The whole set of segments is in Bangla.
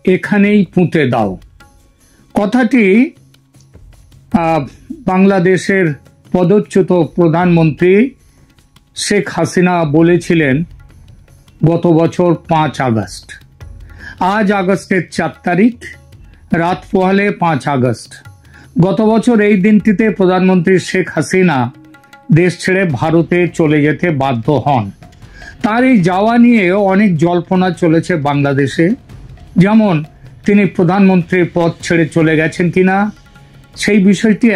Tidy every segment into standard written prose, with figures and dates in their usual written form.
এখানেই পুঁতে দাও। কথাটি বাংলাদেশের পদচ্যুত প্রধানমন্ত্রী শেখ হাসিনা বলেছিলেন গত বছর 5 আগস্ট। আজ আগস্টের 4 তারিখ, রাত পোহালে 5 আগস্ট। গত বছর এই দিনটিতে প্রধানমন্ত্রী শেখ হাসিনা দেশ ছেড়ে ভারতে চলে যেতে বাধ্য হন। তার এই যাওয়া নিয়ে অনেক জল্পনা চলেছে বাংলাদেশে, যেমন তিনি প্রধানমন্ত্রীর পদ ছেড়ে চলে গেছেন কিনা সেই বিষয়টি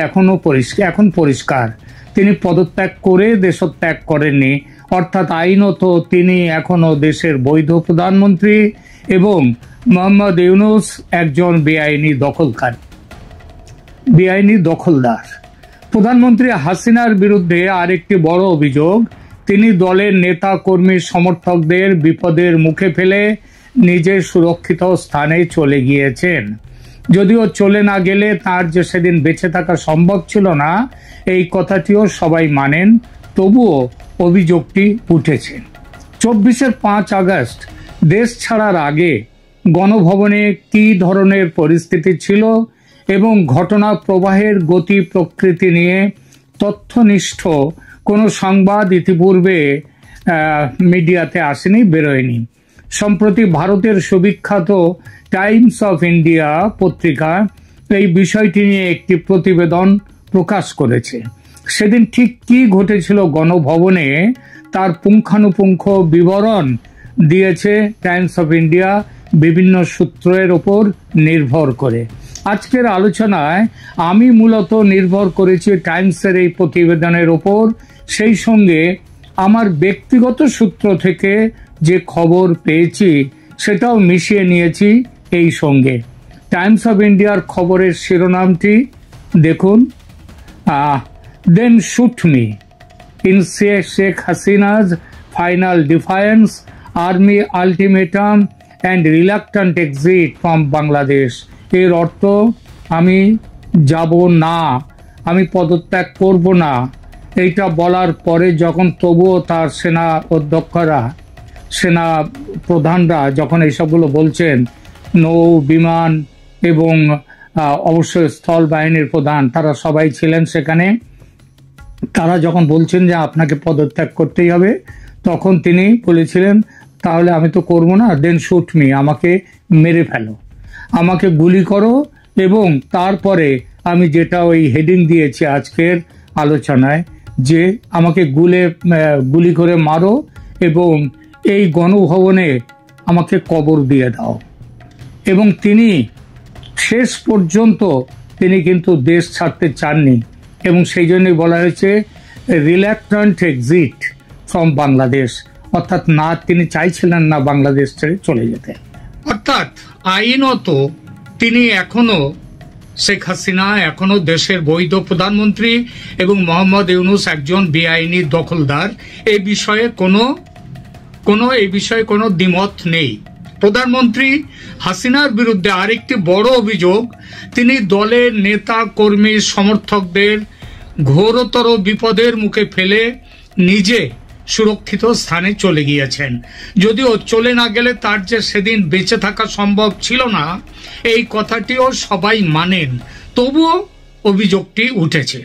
এখন পরিষ্কার। তিনি পদত্যাগ করে দেশত্যাগ করেননি, অর্থাৎ আইনত তিনি এখনো দেশের বৈধ প্রধানমন্ত্রী এবং মোহাম্মদ ইউনূস একজন বেআইনি দখলদার। প্রধানমন্ত্রী হাসিনার বিরুদ্ধে আরেকটি বড় অভিযোগ, তিনি দলের নেতা কর্মী সমর্থকদের বিপদের মুখে ফেলে নিজের সুরক্ষিত স্থানে চলে গিয়েছেন। যদিও চলে না গেলে তার যে সেদিন বেঁচে থাকা সম্ভব ছিল না, এই কথাটিও সবাই মানেন, তবুও অভিযোগটি উঠেছে। 5 আগস্ট দেশ ছাড়ার আগে গণভবনে কি ধরনের পরিস্থিতি ছিল এবং ঘটনা প্রবাহের গতি প্রকৃতি নিয়ে তথ্যনিষ্ঠ কোনো সংবাদ ইতিপূর্বে মিডিয়াতে আসেনি, বেরোয়নি। সম্প্রতি ভারতের সুবিখ্যাত টাইমস অফ ইন্ডিয়া পত্রিকা এই বিষয়টি নিয়ে একটি প্রতিবেদন প্রকাশ করেছে। সেদিন ঠিক কি ঘটেছিল গণভবনে তার পুঙ্খানুপুঙ্খ বিবরণ দিয়েছে টাইমস অফ ইন্ডিয়া বিভিন্ন সূত্রের উপর নির্ভর করে। আজকের আলোচনায় আমি মূলত নির্ভর করেছি টাইমসের এই প্রতিবেদনের উপর, সেই সঙ্গে আমার ব্যক্তিগত সূত্র থেকে যে খবর পেয়েছি সেটাও মিশিয়ে নিয়েছি এই সঙ্গে। টাইমস অফ ইন্ডিয়ার খবরের শিরোনামটি দেখুন, then shoot me in Sheikh Hasina's final defiance, army ultimatum and reluctant exit from Bangladesh. এর অর্থ আমি যাব না, আমি পদত্যাগ করব না। এইটা বলার পরে যখন তবুও তার সেনা অধ্যক্ষরা, সেনা প্রধানরা যখন এইসবগুলো বলছেন, নৌ বিমান এবং অবশ্যই স্থল বাহিনীর প্রধান তারা সবাই ছিলেন সেখানে, তারা যখন বলছেন যে আপনাকে পদত্যাগ করতেই হবে, তখন তিনি বলেছিলেন তাহলে আমি তো করব না, দেন শুট মি, আমাকে মেরে ফেলো, আমাকে গুলি করো, এবং তারপরে আমি যেটা ওই হেডিং দিয়েছি আজকের আলোচনায় যে আমাকে গুলি করে মারো এবং এই গণভবনে আমাকে কবর দিয়ে দাও। এবং তিনি শেষ পর্যন্ত তিনি কিন্তু দেশ ছাড়তে চাননি, এবং সেই জন্যই বলা হয়েছে রিল্যাক্ট্যান্ট এক্সিট ফ্রম বাংলাদেশ, অর্থাৎ না, তিনি চাইছিলেন না বাংলাদেশ ছেড়ে চলে যেতে। অর্থাৎ আইনত তিনি এখনো, শেখ হাসিনা এখনো দেশের বৈধ প্রধানমন্ত্রী এবং মোহাম্মদ ইউনূস একজন বেআইনি দখলদার। এই বিষয়ে কোনো দ্বিমত নেই। প্রধানমন্ত্রী হাসিনার বিরুদ্ধে আরেকটি বড় অভিযোগ, তিনি দলের নেতা কর্মী সমর্থকদের ঘোরতর বিপদের মুখে ফেলে নিজে সুরক্ষিত স্থানে চলে গিয়েছেন। যদিও চলে না গেলে তার যে সেদিন বেঁচে থাকা সম্ভব ছিল না, এই কথাটিও সবাই মানেন, তবুও অভিযোগটি উঠেছে।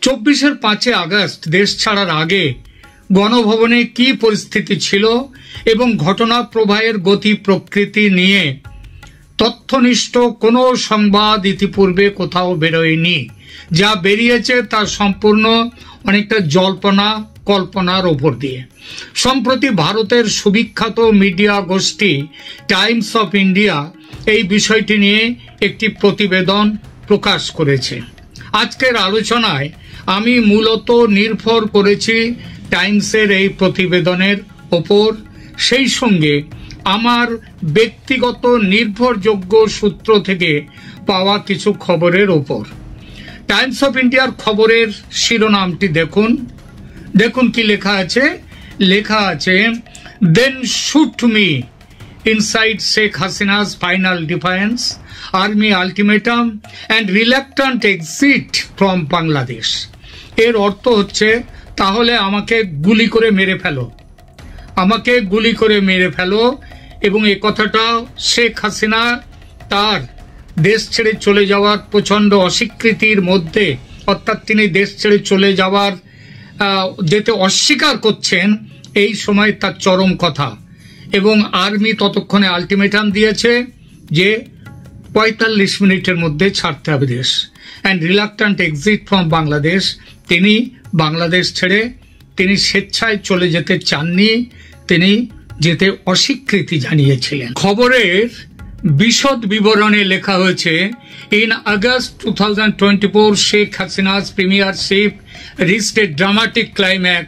5 আগস্ট দেশ ছাড়ার আগে গণভবনে কি পরিস্থিতি ছিল এবং ঘটনা প্রবাহের গতি প্রকৃতি নিয়ে তথ্যনিষ্ঠ কোনো সংবাদ ইতিপূর্বে কোথাও বেরোয়নি। যা বেরিয়েছে তা সম্পূর্ণ অনেকটা কল্পনার ওপর দিয়ে। সম্প্রতি ভারতের সুবিখ্যাত মিডিয়া গোষ্ঠী টাইমস অফ ইন্ডিয়া এই বিষয়টি নিয়ে একটি প্রতিবেদন প্রকাশ করেছে। আজকের আলোচনায় আমি মূলত নির্ভর করেছি টাইমসের এই প্রতিবেদনের ওপর, সেই সঙ্গে আমার ব্যক্তিগত নির্ভরযোগ্য সূত্র থেকে পাওয়া কিছু খবরের ওপর। টাইমস অফ ইন্ডিয়ার খবরের শিরোনামটি দেখুন কি লেখা আছে then shoot me inside Sheikh Hasina's final defiance, army ultimatum and reluctant exit from Bangladesh. এর অর্থ হচ্ছে তাহলে আমাকে গুলি করে মেরে ফেলো, এবং এই কথাটা শেখ হাসিনা তার দেশ ছেড়ে চলে যাওয়ার প্রচন্ড অস্বীকৃতির মধ্যে, অর্থাৎ তিনি দেশ ছেড়ে চলে যাওয়ার যেতে অস্বীকার করছেন, এই সময় তার চরম কথা। এবং আর্মি ততক্ষণে আলটিমেটাম দিয়েছে যে ৪৫ মিনিটের মধ্যে ছাড়তে হবে দেশ, and reluctant exit from Bangladesh. তিনি বাংলাদেশ ছেড়ে তিনি স্বেচ্ছায় চলে যেতে চাননি, তিনি যেতে অস্বীকৃতি জানিয়েছিলেন। খবরের বিশদ বিবরণে লেখা হয়েছে, ইন আগস্ট 2024 শেখ হাসিনা's premiership reached a dramatic climax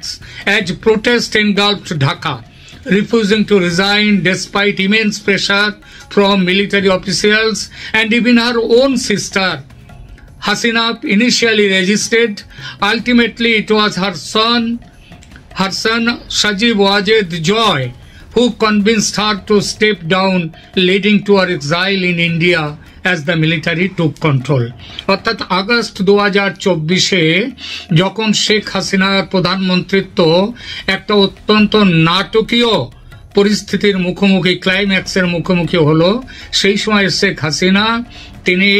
as protest engulfed Dhaka, refusing to resign despite immense pressure from military officials, and even her own sister Hasina initially resisted. Ultimately it was her son Sajib Wajed Joy who convinced her to step down, leading to her exile in India as the military took control. অর্থাৎ আগস্ট 2024-এ যখন শেখ হাসিনার প্রধানমন্ত্রিত্ব একটা অত্যন্ত নাটকীয় পরিস্থিতির মুখোমুখি, ক্লাইম্যাক্সের মুখোমুখি হলো, সেই সময় শেখ হাসিনা তিনি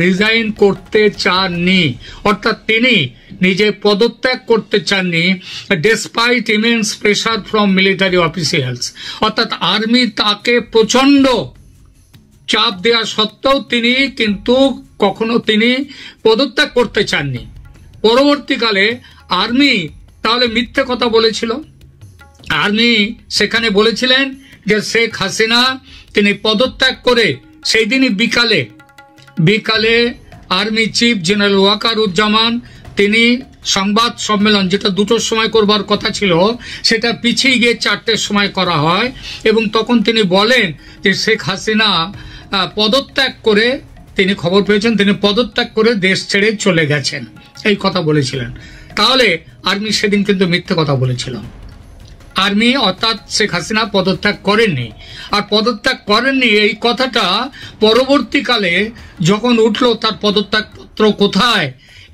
রিজাইন করতে চাননি, অর্থাৎ তিনি নিজে পদত্যাগ করতে চাননি, despite immense pressure from military officials. অর্থাৎ আর্মি তাকে প্রচন্ড চাপ দেওয়া সত্ত্বেও তিনি পদত্যাগ করতে চাননি। পরবর্তীকালে আর্মি তাহলে মিথ্যে কথা বলেছিল। আর্মি সেখানে বলেছিলেন যে শেখ হাসিনা তিনি পদত্যাগ করে সেই দিনই বিকালে আর্মি চিফ জেনারেল ওয়াকারুজ্জামান তিনি সংবাদ সম্মেলন, যেটা 2টোর সময় করবার কথা ছিল, সেটা পিছিয়ে গিয়ে 4টের সময় করা হয়, এবং তখন তিনি বলেন যে শেখ হাসিনা পদত্যাগ করে, তিনি খবর পেয়েছেন তিনি পদত্যাগ করে দেশ ছেড়ে চলে গেছেন, এই কথা বলেছিলেন। তাহলে আর্মি সেদিন কিন্তু মিথ্যে কথা বলেছিল। আর্মি অর্থাৎ শেখ হাসিনা পদত্যাগ করেননি। আর পদত্যাগ করেননি এই কথাটা পরবর্তীকালে যখন উঠলো, তার পদত্যাগপত্র কোথায়,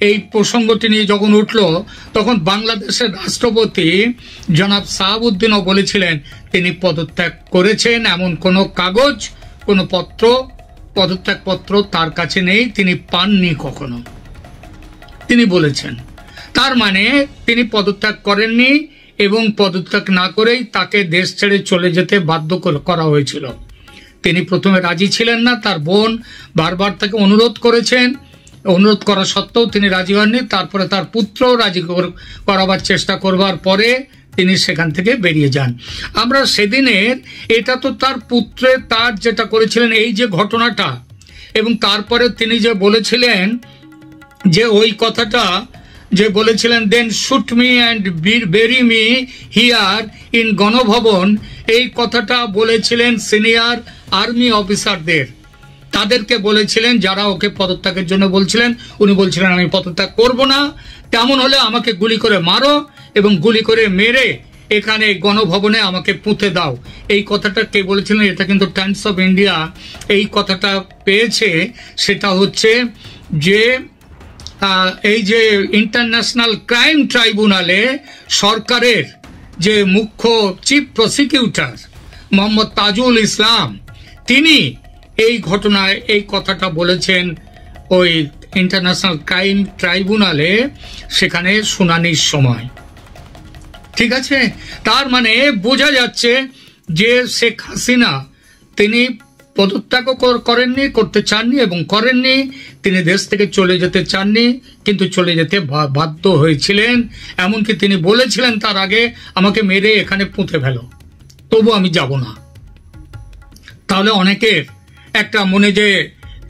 এই প্রসঙ্গটি নিয়ে যখন উঠলো, তখন বাংলাদেশের রাষ্ট্রপতি জনাব সাহাবউদ্দিনও বলেছিলেন তিনি পদত্যাগ করেছেন, এমন কোনো কাগজ, কোনো পদত্যাগপত্র তার কাছে নেই, তিনি পাননি কখনো, তিনি বলেছেন। তার মানে তিনি পদত্যাগ করেননি, এবং পদত্যাগ না করেই তাকে দেশ ছেড়ে চলে যেতে বাধ্য করা হয়েছিল। তিনি প্রথমে রাজি ছিলেন না, তার বোন বারবার তাকে অনুরোধ করা সত্ত্বেও তিনি রাজি হননি। তারপরে তার পুত্র রাজি করাবার চেষ্টা করবার পরে তিনি সেখান থেকে বেরিয়ে যান। আমরা সেদিনের, এটা তো তার পুত্রে তার যেটা করেছিলেন এই যে ঘটনাটা, এবং তারপরে তিনি যে বলেছিলেন যে ওই কথাটা যে বলেছিলেন, then shoot me and bury me here in Ganabhaban, এই কথাটা বলেছিলেন সিনিয়র আর্মি অফিসারদের, তাদেরকে বলেছিলেন যারা ওকে পদত্যাগের জন্য বলছিলেন। উনি বলছিলেন আমি পদত্যাগ করব না, তেমন হলে আমাকে গুলি করে মারো, এবং গুলি করে মেরে এখানে গণভবনে আমাকে পুঁতে দাও। এই কথাটা কে বলেছিলেন? এটা কিন্তু টাইমস অফ ইন্ডিয়া এই কথাটা পেয়েছে। সেটা হচ্ছে যে এই যে ইন্টারন্যাশনাল ক্রাইম ট্রাইব্যুনালে সরকারের যে মুখ্য চিফ প্রসিকিউটর মোহাম্মদ তাজুল ইসলাম, তিনি এই ঘটনায় এই কথাটা বলেছেন ওই ইন্টারন্যাশনাল ক্রাইম ট্রাইব্যুনালে, সেখানে শুনানির সময়। ঠিক আছে, তার মানে বোঝা যাচ্ছে যে শেখ হাসিনা তিনি পদত্যাগও করতে চাননি এবং করেননি, তিনি দেশ থেকে চলে যেতে চাননি, কিন্তু চলে যেতে বাধ্য হয়েছিলেন। এমনকি তিনি বলেছিলেন তার আগে, আমাকে মেরে এখানে পুঁতে ফেলো, তবু আমি যাব না। তাহলে অনেকের একটা মনে যে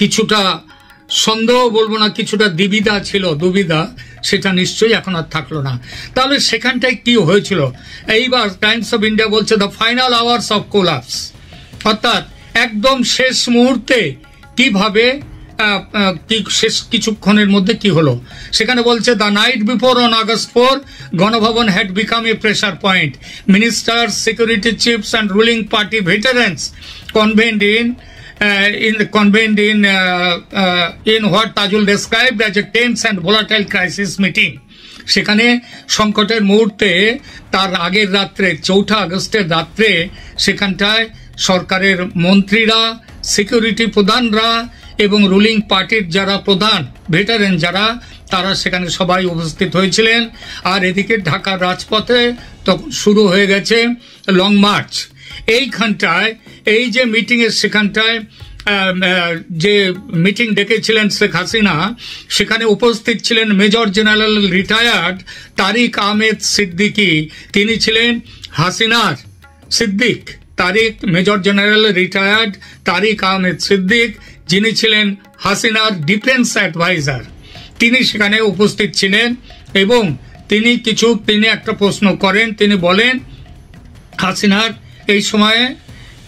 কিছুটা সন্দেহ বলবো না, কিছুটা দুবিধা, সেটা নিশ্চয়ই এখন আর থাকলো না। তাহলে সেখানটায় কি হয়েছিল? এইবার টাইমস অফ ইন্ডিয়া বলছে the final hours of collapse, অর্থাৎ একদম শেষ মুহূর্তে কিভাবে শেষ কিছুক্ষণের মধ্যে কি হলো। সেখানে বলছে the night before on August 4 Ganabhaban had become a pressure point, ministers, security chiefs and ruling party veterans convened in what Tajul described as a tense and volatile crisis meeting. সেখানে সংকটের মুহূর্তে তার আগের রাত্রে 4 আগস্টের রাত্রে সেখানটায় সরকারের মন্ত্রীরা, সিকিউরিটি প্রধানরা এবং রুলিং পার্টির যারা প্রধান ভেটারেন যারা, তারা সেখানে সবাই উপস্থিত হয়েছিলেন। আর এদিকে ঢাকার রাজপথে তখন শুরু হয়ে গেছে লং মার্চ। এইখানটায় এই যে মিটিংয়ের সেখানটায় যে মিটিং ডেকেছিলেন শেখ হাসিনা, সেখানে উপস্থিত ছিলেন major general retired Tariq Ahmed Siddiqui. তিনি ছিলেন হাসিনার Siddique, major general retired Tariq Ahmed Siddique, যিনি ছিলেন হাসিনার ডিফেন্স অ্যাডভাইজার, তিনি সেখানে উপস্থিত ছিলেন। এবং তিনি একটা প্রশ্ন করেন। তিনি বলেন হাসিনার এই সময়ে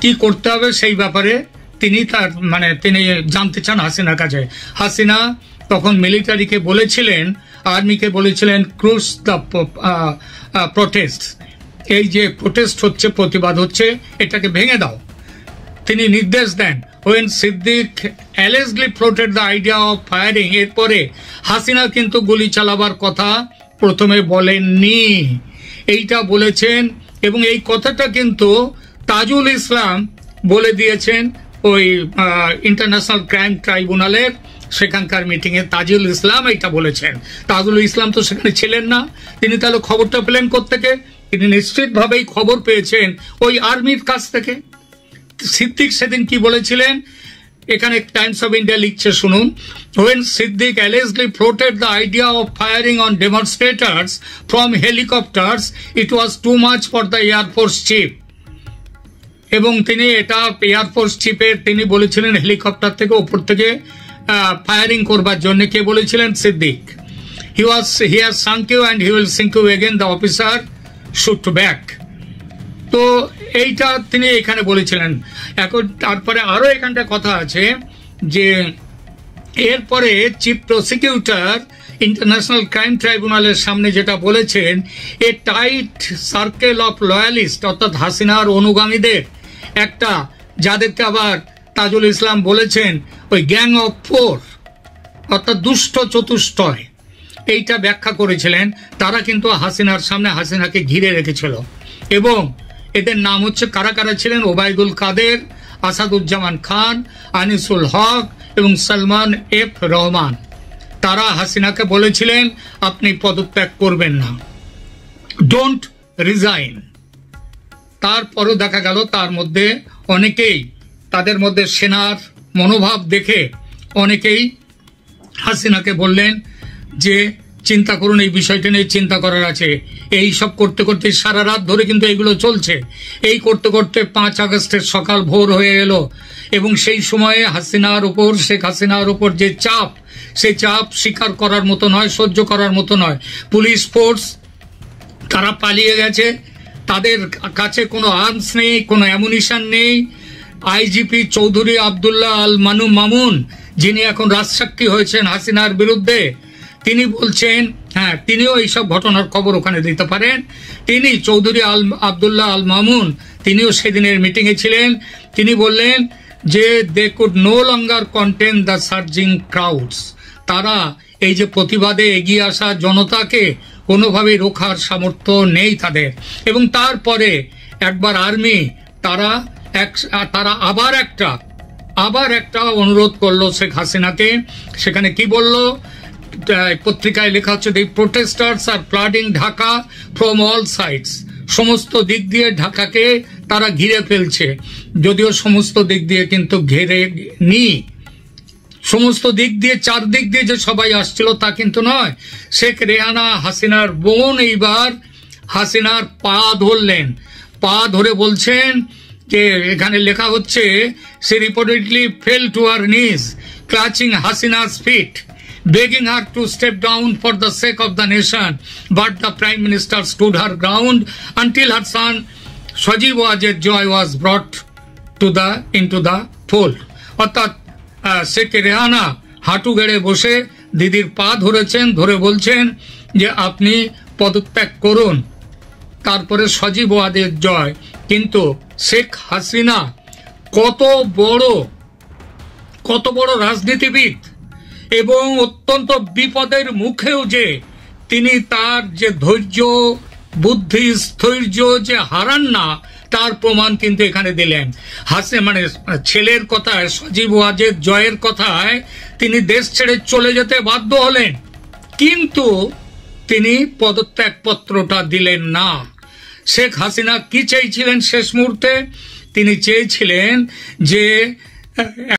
কি করতে হবে সেই ব্যাপারে তিনি জানতে চান হাসিনার কাছে। হাসিনা তখন মিলিটারিকে বলেছিলেন, আর্মিকে বলেছিলেন, ক্রুশ দ্য প্রোটেস্ট, এই যে প্রোটেস্ট হচ্ছে, প্রতিবাদ হচ্ছে, এটাকে ভেঙে দাও। তিনি নির্দেশ দেন। when Siddique allegedly floated the idea of firing, এরপরে হাসিনা কিন্তু গুলি চালাবার কথা প্রথমে বলেননি, এইটা বলেছেন। এবং এই কথাটা কিন্তু তাজুল ইসলাম বলে দিয়েছেন ওই ইন্টারন্যাশনাল ক্রাইম ট্রাইব্যুনালের সেখানকার মিটিংয়ে তাজুল ইসলাম এইটা বলেছেন। তাজুল ইসলাম তো সেখানে ছিলেন না, তিনি তাহলে খবরটা পেলেন কোত্থেকে? তিনি নিশ্চিতভাবেই খবর পেয়েছেন ওই আর্মির কাছ থেকে। সিদ্দিক সেদিন কি বলেছিলেন, এখানে টাইমস অফ ইন্ডিয়া লিখছে, শুনুন। when Siddiq allegedly floated the idea of firing on demonstrators from helicopters, it was too much for the Air Force chief. এবং তিনি এটা এয়ারফোর্স চিফের তিনি বলেছিলেন হেলিকপ্টার থেকে উপর থেকে ফায়ারিং করবার জন্য। কে বলেছিলেন? Siddique. he has sunk you and he will sink you again, the officer shoot back. তো এইটা তিনি এখানে বলেছিলেন। এখন তারপরে আরো এখানটা কথা আছে যে এরপরে চিফ প্রসিকিউটর ইন্টারন্যাশনাল ক্রাইম ট্রাইব্যুনালের সামনে যেটা বলেছেন, এ টাইট সার্কেল অফ লয়ালিস্ট, অর্থাৎ হাসিনার অনুগামীদের একটা, যাদেরকে আবার তাজুল ইসলাম বলেছেন ওই গ্যাং অফ ফোর, অর্থাৎ দুষ্ট চতুষ্টয়, এইটা ব্যাখ্যা করেছিলেন। তারা কিন্তু হাসিনার সামনে হাসিনাকে ঘিরে রেখেছিল। এবং এদের নাম হচ্ছে, কারা কারা ছিলেন? ওবায়দুল কাদের, আসাদুজ্জামান খান, আনিসুল হক এবং সালমান এফ রহমান। তারা হাসিনাকে বলেছিলেন আপনি পদত্যাগ করবেন না, ডোন্ট রিজাইন। তারপরও দেখা গেল তার মধ্যে অনেকেই, তাদের মধ্যে সেনার মনোভাব দেখে অনেকেই হাসিনাকে বললেন যে চিন্তা করুন, এই বিষয়টা নিয়ে চিন্তা করার আছে। এই সব করতে করতে সারা রাত ধরে কিন্তু এগুলো চলছে। এই করতে করতে 5 আগস্টের সকাল ভোর হয়ে এলো এবং সেই সময়ে হাসিনার উপর, শেখ হাসিনার উপর যে চাপ, সেই চাপ স্বীকার করার মতো নয়, সহ্য করার মতো নয়। পুলিশ ফোর্স তারা পালিয়ে গেছে, তাদের কাছে কোনো আর্মস নেই, কোনো অ্যামুনিশন নেই। আইজিপি চৌধুরী আবদুল্লাহ আল মামুন, যিনি এখন রাজসাক্ষী হয়েছেন হাসিনার বিরুদ্ধে, তিনি বলছেন, হ্যাঁ তিনিও এইসব ঘটনার খবর ওখানে দিতে পারেন, তিনি চৌধুরী আবদুল্লাহ আল মামুন, তিনিও সেদিনের মিটিংয়ে ছিলেন। তিনি বললেন যে they could no longer contain the surging crowds, তারা এই যে প্রতিবাদে এগিয়ে আসা জনতাকে কোনোভাবেই রোখার সামর্থ্য নেই তাদের। এবং তারপরে একবার আর্মি তারা আবার একটা অনুরোধ করলো শেখ হাসিনাকে। সেখানে কি বলল? পত্রিকায় লেখা হচ্ছে, the protesters are flooding Dhaka from all sides, সমস্ত দিক দিয়ে ঢাকাকে তারা ঘিরে ফেলছে। যদিও সমস্ত দিক দিয়ে কিন্তু ঘিরে নি, সমস্ত দিক দিয়ে, চারদিক দিয়ে যে সবাই আসছিল তা কিন্তু নয়। শেখ রেহানা হাসিনার বোন এইবার হাসিনার পা ধরলেন, পা ধরে বলছেন যে, এখানে লেখা হচ্ছে, সে রিপোর্টেডলি ফেল টু হার নিজ ক্লাচিং হাসিনা's feet, begging her to step down for the sake of the nation, but the Prime Minister stood her ground until her son Sajib Wajed Joy was brought into the fold. অর্থাৎ শেখ রেহানা হাঁটু গেড়ে বসে দিদির পা ধরেছেন, ধরে বলছেন যে আপনি পদত্যাগ করুন, তারপরে সজীব ওয়াজেদ জয়। কিন্তু শেখ হাসিনা কত বড় রাজনীতিবিদ এবং অত্যন্ত বিপদের মুখেও যে তিনি তার যে ধৈর্য, বুদ্ধি, স্থৈর্য যে হারান না, তার প্রমাণ কিন্তু এখানে দিলেন। মানে ছেলের কথায়, সজীব ওয়াজেদ জয়ের কথায় তিনি দেশ ছেড়ে চলে যেতে বাধ্য হলেন, কিন্তু তিনি পদত্যাগ পত্রটা দিলেন না। শেখ হাসিনা কি চেয়েছিলেন শেষ মুহূর্তে? তিনি চেয়েছিলেন যে